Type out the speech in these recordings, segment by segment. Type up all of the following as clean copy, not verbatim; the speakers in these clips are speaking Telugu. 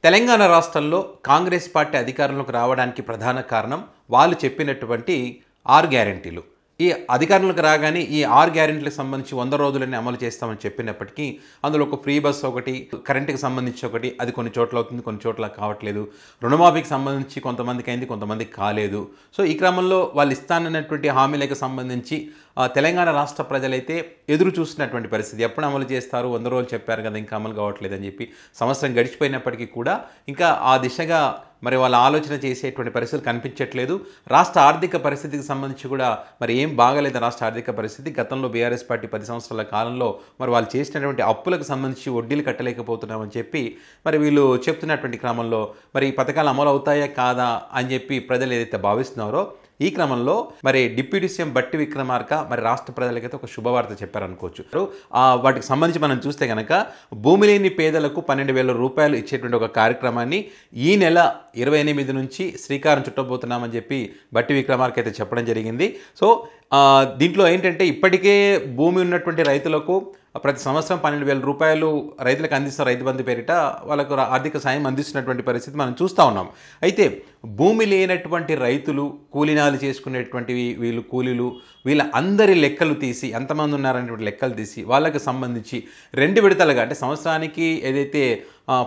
తెలంగాణ రాష్ట్రంలో కాంగ్రెస్ పార్టీ అధికారంలోకి రావడానికి ప్రధాన కారణం వాళ్ళు చెప్పినటువంటి 6 గ్యారెంటీలు. ఈ అధికారంలోకి రాగానే ఈ 6 గ్యారెంటీలకు సంబంధించి 100 రోజులని అమలు చేస్తామని చెప్పినప్పటికీ అందులో ఒక ఫ్రీ బస్ ఒకటి, కరెంటుకి సంబంధించి ఒకటి, అది కొన్ని చోట్ల అవుతుంది, కొన్ని చోట్ల కావట్లేదు. రుణమాఫీకి సంబంధించి కొంతమందికి అయింది, కొంతమందికి కాలేదు. సో ఈ క్రమంలో వాళ్ళు ఇస్తానన్నటువంటి హామీలకు సంబంధించి తెలంగాణ రాష్ట్ర ప్రజలైతే ఎదురు చూస్తున్నటువంటి పరిస్థితి. ఎప్పుడు అమలు చేస్తారు, 100 రోజులు చెప్పారు కదా, ఇంకా అమలు కావట్లేదని చెప్పి సంవత్సరం గడిచిపోయినప్పటికీ కూడా ఇంకా ఆ దిశగా మరి వాళ్ళ ఆలోచన చేసేటువంటి పరిస్థితులు కనిపించట్లేదు. రాష్ట్ర ఆర్థిక పరిస్థితికి సంబంధించి కూడా మరి ఏం బాగలేదు రాష్ట్ర ఆర్థిక పరిస్థితి. గతంలో బీఆర్ఎస్ పార్టీ 10 సంవత్సరాల కాలంలో మరి వాళ్ళు చేసినటువంటి అప్పులకు సంబంధించి వడ్డీలు కట్టలేకపోతున్నామని చెప్పి మరి వీళ్ళు చెప్తున్నటువంటి క్రమంలో మరి ఈ పథకాలు అమలు అవుతాయా కాదా అని చెప్పి ప్రజలు ఏదైతే భావిస్తున్నారో ఈ క్రమంలో మరి డిప్యూటీ సీఎం బట్టి విక్రమార్క మరి రాష్ట్ర ప్రజలకైతే ఒక శుభవార్త చెప్పారనుకోవచ్చు. వాటికి సంబంధించి మనం చూస్తే కనుక భూమి లేని పేదలకు 12,000 రూపాయలు ఇచ్చేటువంటి ఒక కార్యక్రమాన్ని ఈ నెల 28 నుంచి శ్రీకారం చుట్టబోతున్నామని చెప్పి బట్టి విక్రమార్క అయితే చెప్పడం జరిగింది. సో దీంట్లో ఏంటంటే ఇప్పటికే భూమి ఉన్నటువంటి రైతులకు ప్రతి సంవత్సరం 12,000 రూపాయలు రైతులకు అందిస్తారు. రైతు బంధు పేరిట వాళ్ళకు ఆర్థిక సాయం అందిస్తున్నటువంటి పరిస్థితి మనం చూస్తూ ఉన్నాం. అయితే భూమి లేనటువంటి రైతులు, కూలీనాలు చేసుకునేటువంటి వీళ్ళు కూలీలు, వీళ్ళ అందరి లెక్కలు తీసి ఎంతమంది ఉన్నారనేటువంటి లెక్కలు తీసి వాళ్ళకి సంబంధించి 2 విడతలుగా, అంటే సంవత్సరానికి ఏదైతే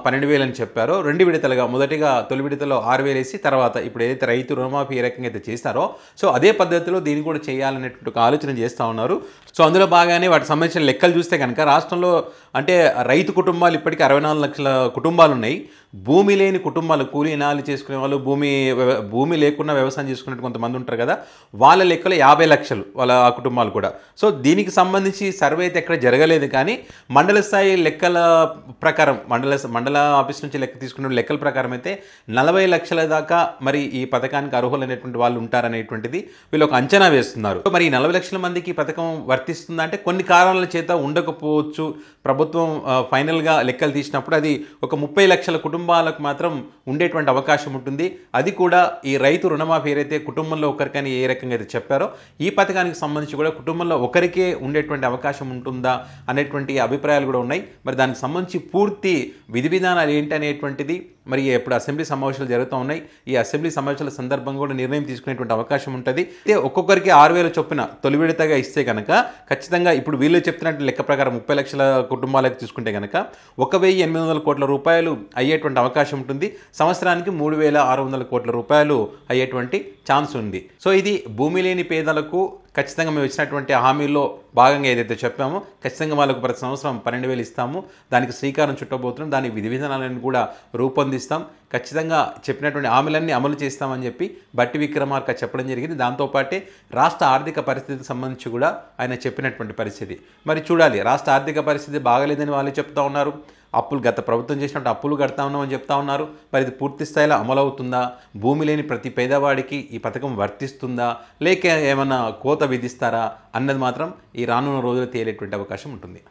12,000 అని చెప్పారో 2 విడతలుగా, మొదటిగా తొలి విడతలో 6,000 వేసి తర్వాత ఇప్పుడు ఏదైతే రైతు రుణమాఫీ ఏ రకంగా అయితే చేస్తారో సో అదే పద్ధతిలో దీన్ని కూడా చేయాలనేటువంటి ఒక ఆలోచన చేస్తూ ఉన్నారు. సో అందులో బాగానే వాటికి సంబంధించిన లెక్కలు చూస్తే కనుక రాష్ట్రంలో అంటే రైతు కుటుంబాలు ఇప్పటికీ 64 లక్షల కుటుంబాలు ఉన్నాయి. భూమి లేని కుటుంబాలు, కూలీనాలు చేసుకునే వాళ్ళు, భూమి లేకుండా వ్యవసాయం చేసుకునేట్టు కొంతమంది ఉంటారు కదా, వాళ్ళ లెక్కలో 50 లక్షలు వాళ్ళ ఆ కుటుంబాలు కూడా. సో దీనికి సంబంధించి సర్వే అయితే ఎక్కడ జరగలేదు, కానీ మండల స్థాయి లెక్కల ప్రకారం మండల ఆఫీస్ నుంచి లెక్క తీసుకున్న లెక్కల ప్రకారం అయితే 40 లక్షల దాకా మరి ఈ పథకానికి అర్హులైనటువంటి వాళ్ళు ఉంటారనేటువంటిది వీళ్ళు ఒక అంచనా వేస్తున్నారు. మరి ఈ 40 లక్షల మందికి ఈ పథకం వర్తిస్తుందా అంటే కొన్ని కారణాల చేత ఉండకపోవచ్చు. ప్రభుత్వం ఫైనల్గా లెక్కలు తీసినప్పుడు అది ఒక 30 లక్షల కుటుంబాలకు మాత్రం ఉండేటువంటి అవకాశం ఉంటుంది. అది కూడా ఈ రైతు రుణమాఫీ ఏదైతే కుటుంబంలో ఒకరికని ఏ రకంగా అయితే చెప్పారో ఈ పథకానికి సంబంధించి కూడా కుటుంబంలో ఒకరికే ఉండేటువంటి అవకాశం ఉంటుందా అనేటువంటి అభిప్రాయాలు కూడా ఉన్నాయి. మరి దానికి సంబంధించి పూర్తి విధి విధానాలు ఏంటి అనేటువంటిది మరి ఎప్పుడు అసెంబ్లీ సమావేశాలు జరుగుతూ ఉన్నాయి. ఈ అసెంబ్లీ సమావేశాల సందర్భంగా కూడా నిర్ణయం తీసుకునేటువంటి అవకాశం ఉంటుంది. అయితే ఒక్కొక్కరికి 6,000 చొప్పున తొలి విడతగా ఇస్తే కనుక ఖచ్చితంగా ఇప్పుడు వీళ్ళు చెప్తున్నట్టు లెక్క ప్రకారం 30 లక్షల కుటుంబాలకు తీసుకుంటే కనుక 1,800 కోట్ల రూపాయలు అయ్యేటువంటి అవకాశం ఉంటుంది. సంవత్సరానికి 3,600 కోట్ల రూపాయలు అయ్యేటువంటి ఛాన్స్ ఉంది. సో ఇది భూమి లేని పేదలకు ఖచ్చితంగా మేము ఇచ్చినటువంటి హామీల్లో భాగంగా ఏదైతే చెప్పామో ఖచ్చితంగా వాళ్ళకు ప్రతి సంవత్సరం 12,000 ఇస్తాము. దానికి శ్రీకారం చుట్టబోతున్నాం. దాని విధి విధానాలను కూడా రూపొందిస్తాం. ఖచ్చితంగా చెప్పినటువంటి హామీలన్నీ అమలు చేస్తామని చెప్పి బట్టి విక్రమార్క చెప్పడం జరిగింది. దాంతోపాటే రాష్ట్ర ఆర్థిక పరిస్థితికి సంబంధించి కూడా ఆయన చెప్పినటువంటి పరిస్థితి. మరి చూడాలి, రాష్ట్ర ఆర్థిక పరిస్థితి బాగలేదని వాళ్ళు చెప్తా ఉన్నారు. గత ప్రభుత్వం చేసినట్టు అప్పులు కడతా ఉన్నామని చెప్తా ఉన్నారు. మరి ఇది పూర్తి స్థాయిలో అమలవుతుందా, భూమి లేని ప్రతి పేదవాడికి ఈ పథకం వర్తిస్తుందా, లేక ఏమన్నా కోత విధిస్తారా అన్నది మాత్రం ఈ రానున్న రోజుల్లో తేలేటువంటి అవకాశం ఉంటుంది.